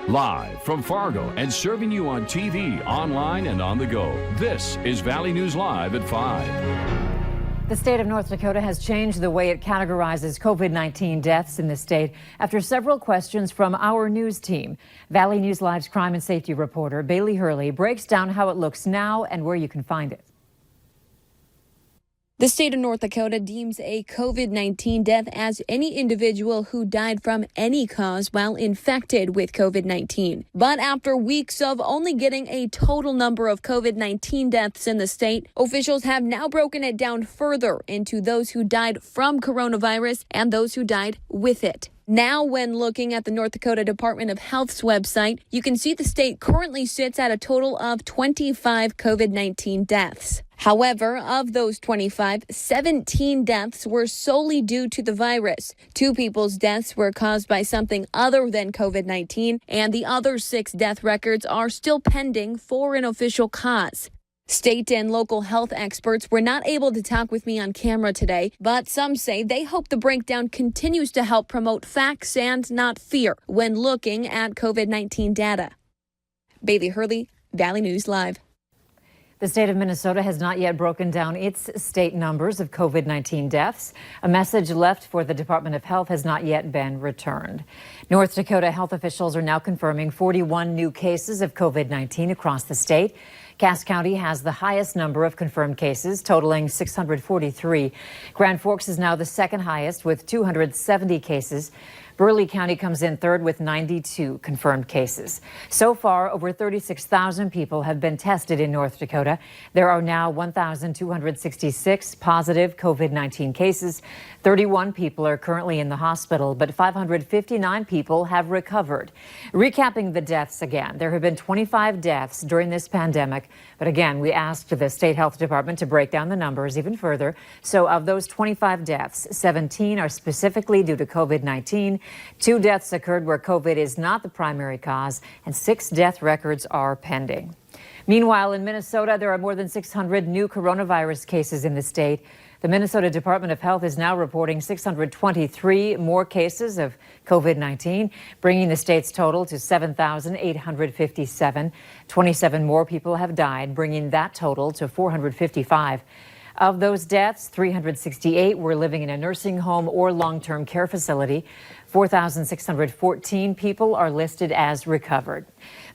Live from Fargo and serving you on TV, online, and on the go. This is Valley News Live at 5. The state of North Dakota has changed the way it categorizes COVID-19 deaths in the state after several questions from our news team. Valley News Live's crime and safety reporter Bailey Hurley breaks down how it looks now and where you can find it. The state of North Dakota deems a COVID-19 death as any individual who died from any cause while infected with COVID-19. But after weeks of only getting a total number of COVID-19 deaths in the state, officials have now broken it down further into those who died from coronavirus and those who died with it. Now, when looking at the North Dakota Department of Health's website, you can see the state currently sits at a total of 25 COVID-19 deaths. However, of those 25, 17 deaths were solely due to the virus. 2 people's deaths were caused by something other than COVID-19, and the other 6 death records are still pending for an official cause. State and local health experts were not able to talk with me on camera today, but some say they hope the breakdown continues to help promote facts and not fear when looking at COVID-19 data. Bailey Hurley, Valley News Live. The state of Minnesota has not yet broken down its state numbers of COVID-19 deaths. A message left for the Department of Health has not yet been returned. North Dakota health officials are now confirming 41 new cases of COVID-19 across the state. Cass County has the highest number of confirmed cases, totaling 643. Grand Forks is now the second highest with 270 cases. Burleigh County comes in third with 92 confirmed cases. So far, over 36,000 people have been tested in North Dakota. There are now 1,266 positive COVID-19 cases. 31 people are currently in the hospital, but 559 people have recovered. Recapping the deaths again, there have been 25 deaths during this pandemic. But again, we asked the state health department to break down the numbers even further. So of those 25 deaths, 17 are specifically due to COVID-19. 2 deaths occurred where COVID is not the primary cause, and 6 death records are pending. Meanwhile, in Minnesota, there are more than 600 new coronavirus cases in the state. The Minnesota Department of Health is now reporting 623 more cases of COVID-19, bringing the state's total to 7,857. 27 more people have died, bringing that total to 455. Of those deaths, 368 were living in a nursing home or long-term care facility. 4,614 people are listed as recovered.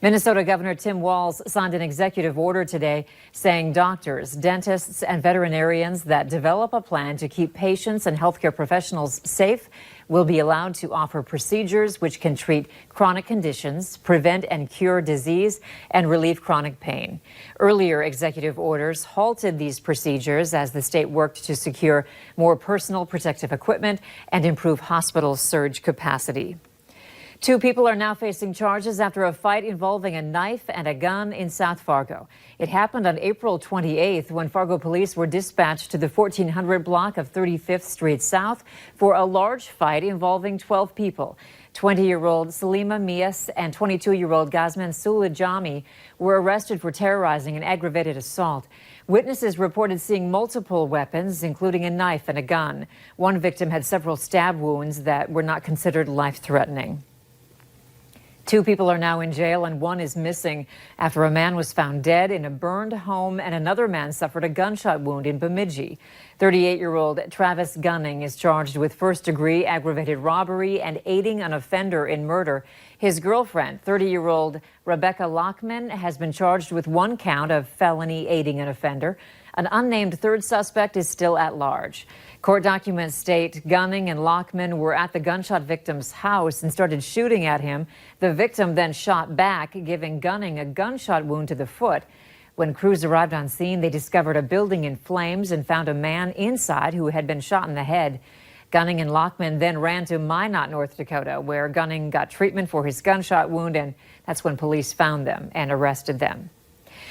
Minnesota Governor Tim Walz signed an executive order today saying doctors, dentists, and veterinarians that develop a plan to keep patients and healthcare professionals safe will be allowed to offer procedures which can treat chronic conditions, prevent and cure disease, and relieve chronic pain. Earlier executive orders halted these procedures as the state worked to secure more personal protective equipment and improve hospital surge capacity. 2 people are now facing charges after a fight involving a knife and a gun in South Fargo. It happened on April 28th when Fargo police were dispatched to the 1400 block of 35th Street South for a large fight involving 12 people. 20-year-old Salima Mias and 22-year-old Gazman Sulejami were arrested for terrorizing and aggravated assault. Witnesses reported seeing multiple weapons, including a knife and a gun. One victim had several stab wounds that were not considered life-threatening. 2 people are now in jail and 1 is missing after a man was found dead in a burned home and another man suffered a gunshot wound in Bemidji. 38-year-old Travis Gunning is charged with first-degree aggravated robbery and aiding an offender in murder. His girlfriend, 30-year-old Rebecca Lockman, has been charged with 1 count of felony aiding an offender. An unnamed third suspect is still at large. Court documents state Gunning and Lockman were at the gunshot victim's house and started shooting at him. The victim then shot back, giving Gunning a gunshot wound to the foot. When crews arrived on scene, they discovered a building in flames and found a man inside who had been shot in the head. Gunning and Lockman then ran to Minot, North Dakota, where Gunning got treatment for his gunshot wound, and that's when police found them and arrested them.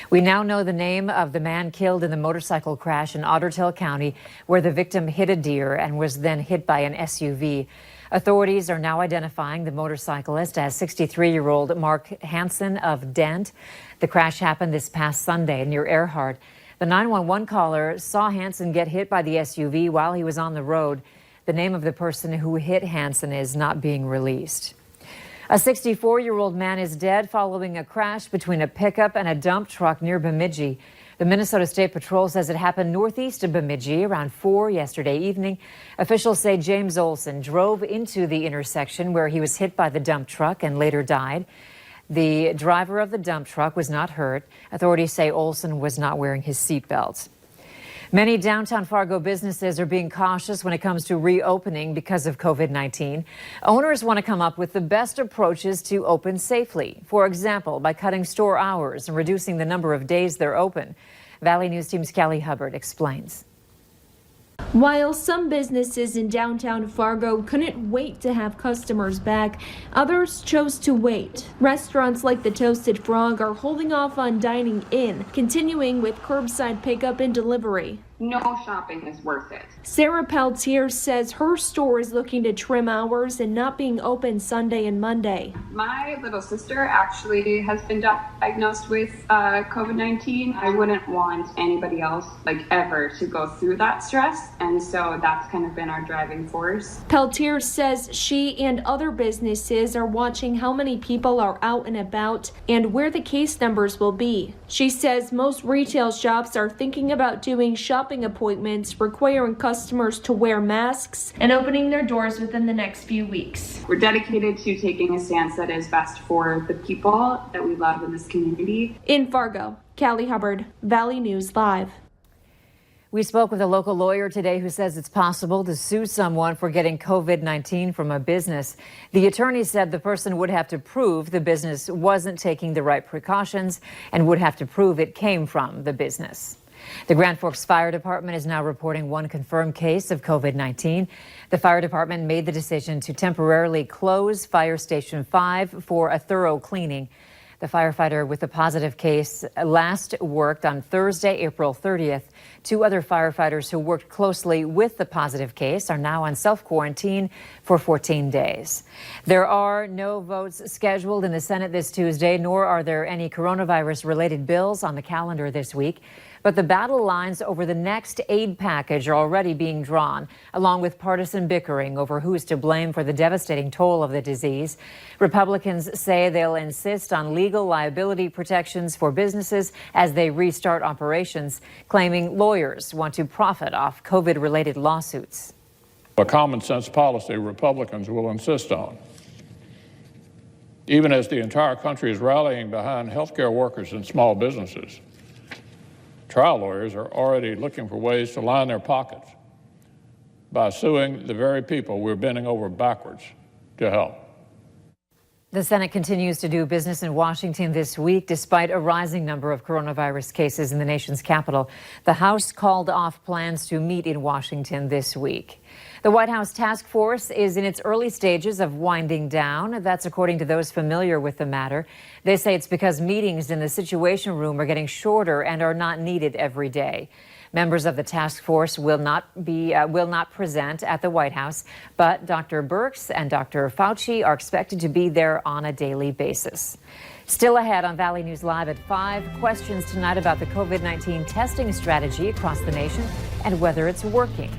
We now know the name of the man killed in the motorcycle crash in Ottertail County, where the victim hit a deer and was then hit by an SUV. Authorities are now identifying the motorcyclist as 63-year-old Mark Hansen of Dent. The crash happened this past Sunday near Earhart. The 911 caller saw Hansen get hit by the SUV while he was on the road. The name of the person who hit Hansen is not being released. A 64-year-old man is dead following a crash between a pickup and a dump truck near Bemidji. The Minnesota State Patrol says it happened northeast of Bemidji around 4 yesterday evening. Officials say James Olson drove into the intersection where he was hit by the dump truck and later died. The driver of the dump truck was not hurt. Authorities say Olson was not wearing his seatbelt. Many downtown Fargo businesses are being cautious when it comes to reopening because of COVID-19. Owners want to come up with the best approaches to open safely. For example, by cutting store hours and reducing the number of days they're open. Valley News Team's Callie Hubbard explains. While some businesses in downtown Fargo couldn't wait to have customers back, others chose to wait. Restaurants like the Toasted Frog are holding off on dining in, continuing with curbside pickup and delivery. No shopping is worth it. Sarah Peltier says her store is looking to trim hours and not being open Sunday and Monday. My little sister actually has been diagnosed with COVID-19. I wouldn't want anybody else, ever, to go through that stress. And so that's kind of been our driving force. Peltier says she and other businesses are watching how many people are out and about and where the case numbers will be. She says most retail shops are thinking about doing shopping appointments requiring customers to wear masks and opening their doors within the next few weeks. We're dedicated to taking a stance that is best for the people that we love in this community. In Fargo, Callie Hubbard, Valley News Live. We spoke with a local lawyer today who says it's possible to sue someone for getting COVID-19 from a business. The attorney said the person would have to prove the business wasn't taking the right precautions and would have to prove it came from the business. The Grand Forks Fire Department is now reporting one confirmed case of COVID-19. The fire department made the decision to temporarily close Fire Station 5 for a thorough cleaning. The firefighter with the positive case last worked on Thursday, April 30th. Two other firefighters who worked closely with the positive case are now on self-quarantine for 14 days. There are no votes scheduled in the Senate this Tuesday, nor are there any coronavirus-related bills on the calendar this week. But the battle lines over the next aid package are already being drawn, along with partisan bickering over who's to blame for the devastating toll of the disease. Republicans say they'll insist on legal liability protections for businesses as they restart operations, claiming lawyers want to profit off COVID-related lawsuits. A common sense policy Republicans will insist on. Even as the entire country is rallying behind healthcare workers and small businesses, trial lawyers are already looking for ways to line their pockets by suing the very people we're bending over backwards to help. The Senate continues to do business in Washington this week despite a rising number of coronavirus cases in the nation's capital. The House called off plans to meet in Washington this week. The White House task force is in its early stages of winding down. That's according to those familiar with the matter. They say it's because meetings in the Situation Room are getting shorter and are not needed every day. Members of the task force will not present at the White House, but Dr. Birx and Dr. Fauci are expected to be there on a daily basis. Still ahead on Valley News Live at 5, questions tonight about the COVID-19 testing strategy across the nation and whether it's working.